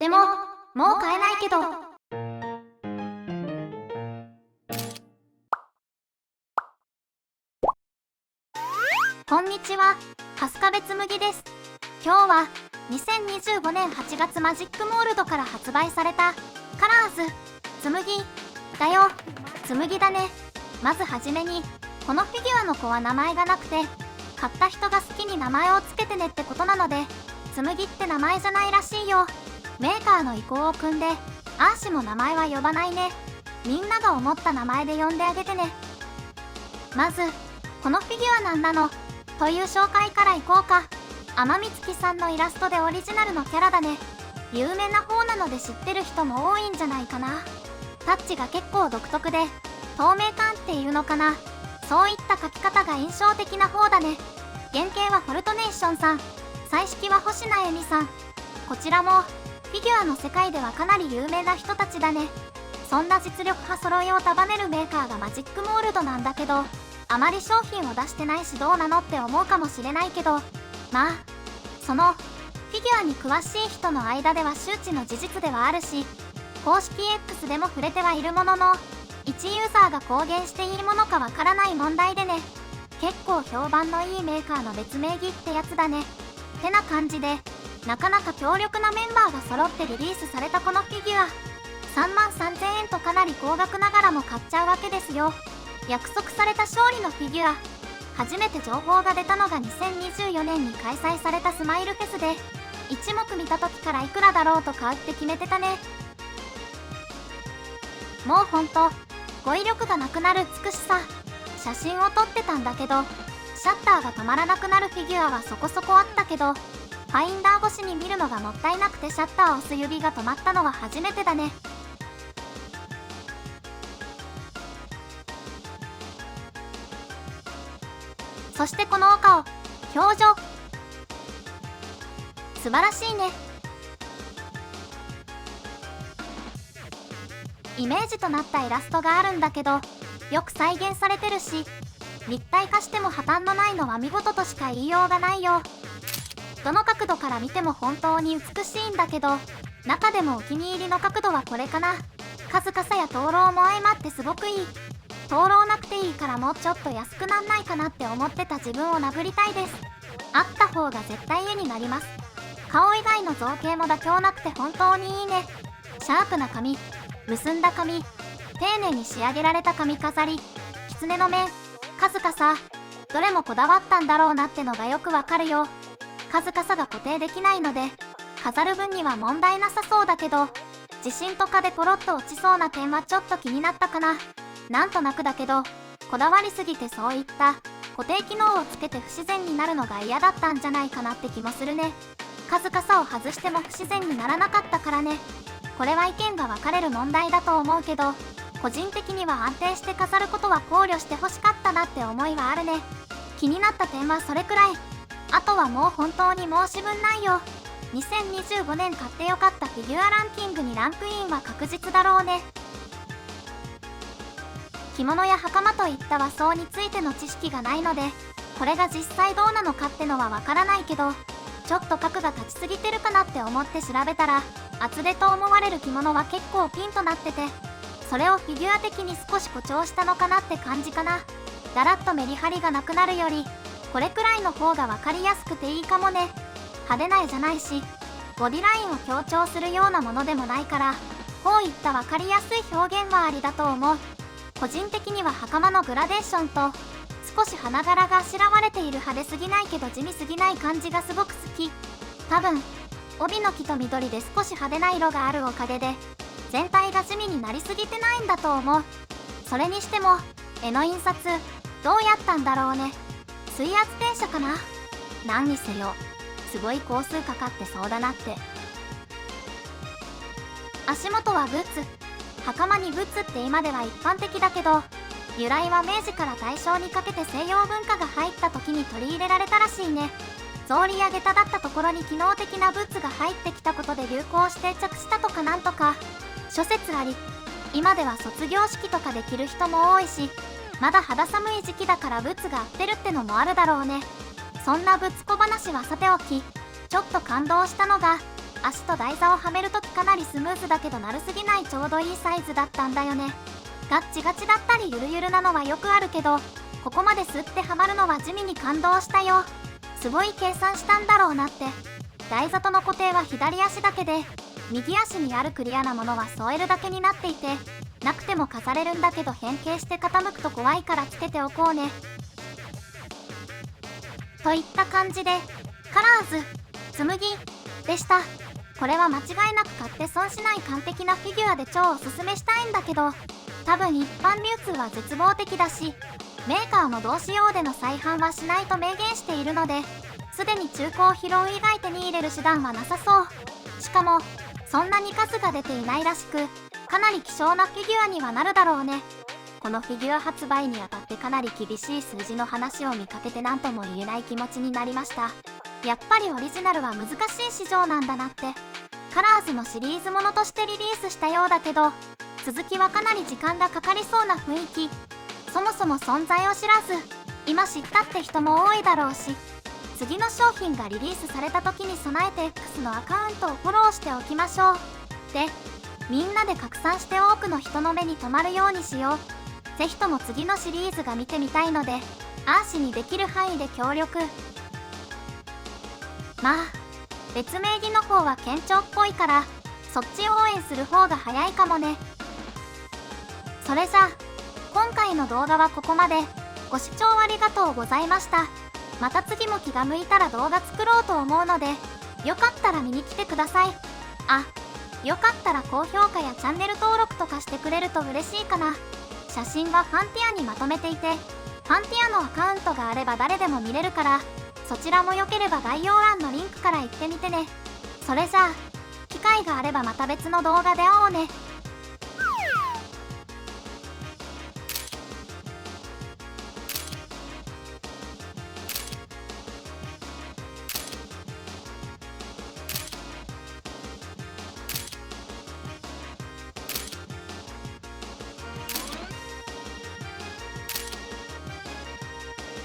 でも、もう買えないけど。こんにちは、春日部つむぎです。今日は2025年8月マジックモールドから発売されたカラーズつむぎだよ。つむぎだね。まずはじめに、このフィギュアの子は名前がなくて、買った人が好きに名前をつけてねってことなので、つむぎって名前じゃないらしいよ。メーカーの意向を汲んで、アーシも名前は呼ばないね。みんなが思った名前で呼んであげてね。まず、このフィギュアなんなのという紹介からいこうか。天美月さんのイラストでオリジナルのキャラだね。有名な方なので知ってる人も多いんじゃないかな。タッチが結構独特で、透明感っていうのかな。そういった描き方が印象的な方だね。原型はフォルトネーションさん、彩色は星名恵美さん。こちらもフィギュアの世界ではかなり有名な人たちだね。そんな実力派揃いを束ねるメーカーがマジックモールドなんだけど、あまり商品を出してないしどうなのって思うかもしれないけど、まあそのフィギュアに詳しい人の間では周知の事実ではあるし、公式 X でも触れてはいるものの、一ユーザーが公言していいものかわからない問題でね。結構評判のいいメーカーの別名義ってやつだね。てな感じで、なかなか強力なメンバーが揃ってリリースされたこのフィギュア、33,000円とかなり高額ながらも買っちゃうわけですよ。約束された勝利のフィギュア。初めて情報が出たのが2024年に開催されたスマイルフェスで、一目見た時からいくらだろうと買うって決めてたね。もうほんと語彙力がなくなる美しさ。写真を撮ってたんだけど、シャッターが止まらなくなるフィギュアはそこそこあったけど、ファインダー越しに見るのがもったいなくてシャッターを押す指が止まったのは初めてだね。そしてこのお顔、表情、素晴らしいね。イメージとなったイラストがあるんだけど、よく再現されてるし、立体化しても破綻のないのは見事としか言いようがないよ。どの角度から見ても本当に美しいんだけど、中でもお気に入りの角度はこれかな。カズカサや灯籠も相まってすごくいい。灯籠なくていいからもうちょっと安くなんないかなって思ってた自分を殴りたいです。あった方が絶対絵になります。顔以外の造形も妥協なくて本当にいいね。シャープな髪、結んだ髪、丁寧に仕上げられた髪飾り、狐の面、カズカサ、どれもこだわったんだろうなってのがよくわかるよ。カズカサが固定できないので、飾る分には問題なさそうだけど、地震とかでポロッと落ちそうな点はちょっと気になったかな。なんとなくだけど、こだわりすぎてそういった固定機能をつけて不自然になるのが嫌だったんじゃないかなって気もするね。カズカサを外しても不自然にならなかったからね。これは意見が分かれる問題だと思うけど、個人的には安定して飾ることは考慮してほしかったなって思いはあるね。気になった点はそれくらい。あとはもう本当に申し分ないよ。2025年買ってよかったフィギュアランキングにランクインは確実だろうね。着物や袴といった和装についての知識がないので、これが実際どうなのかってのはわからないけど、ちょっと角が立ちすぎてるかなって思って調べたら、厚手と思われる着物は結構ピンとなってて、それをフィギュア的に少し誇張したのかなって感じかな。だらっとメリハリがなくなるより、これくらいの方が分かりやすくていいかもね。派手な絵じゃないし、ボディラインを強調するようなものでもないから、こういった分かりやすい表現はありだと思う。個人的には袴のグラデーションと、少し花柄があしらわれている派手すぎないけど地味すぎない感じがすごく好き。多分、帯の木と緑で少し派手な色があるおかげで、全体が地味になりすぎてないんだと思う。それにしても、絵の印刷、どうやったんだろうね。水圧転写かな。何にせよ、すごい工数かかってそうだなって。足元はブーツ。袴にブーツって今では一般的だけど、由来は明治から大正にかけて西洋文化が入った時に取り入れられたらしいね。草履や下駄だったところに機能的なブーツが入ってきたことで流行して定着したとかなんとか諸説あり、今では卒業式とかで着る人も多いし、まだ肌寒い時期だからブーツが合ってるってのもあるだろうね。そんなブツ小話はさておき、ちょっと感動したのが足と台座をはめるときかなりスムーズだけど軽すぎないちょうどいいサイズだったんだよね。ガッチガチだったりゆるゆるなのはよくあるけど、ここまでスッてはまるのは地味に感動したよ。すごい計算したんだろうなって。台座との固定は左足だけで、右足にあるクリアなものは添えるだけになっていて、なくても飾れるんだけど変形して傾くと怖いからつけておこうね。といった感じで、カラーズ紬でした。これは間違いなく買って損しない完璧なフィギュアで超おすすめしたいんだけど、多分一般流通は絶望的だし、メーカーも同仕様での再販はしないと明言しているので、すでに中古を拾う以外手に入れる手段はなさそう。しかもそんなに数が出ていないらしく、かなり希少なフィギュアにはなるだろうね。このフィギュア発売にあたってかなり厳しい数字の話を見かけて何とも言えない気持ちになりました。やっぱりオリジナルは難しい市場なんだなって。カラーズのシリーズものとしてリリースしたようだけど、続きはかなり時間がかかりそうな雰囲気。そもそも存在を知らず、今知ったって人も多いだろうし、次の商品がリリースされた時に備えて X のアカウントをフォローしておきましょう。で、みんなで拡散して多くの人の目に留まるようにしよう。ぜひとも次のシリーズが見てみたいので、アーシにできる範囲で協力。まあ、別名義の方は堅調っぽいから、そっち応援する方が早いかもね。それじゃあ、今回の動画はここまで。ご視聴ありがとうございました。また次も気が向いたら動画作ろうと思うので、よかったら見に来てください。あ、よかったら高評価やチャンネル登録とかしてくれると嬉しいかな。写真はファンティアにまとめていて、ファンティアのアカウントがあれば誰でも見れるから、そちらもよければ概要欄のリンクから行ってみてね。それじゃあ、機会があればまた別の動画で会おうね。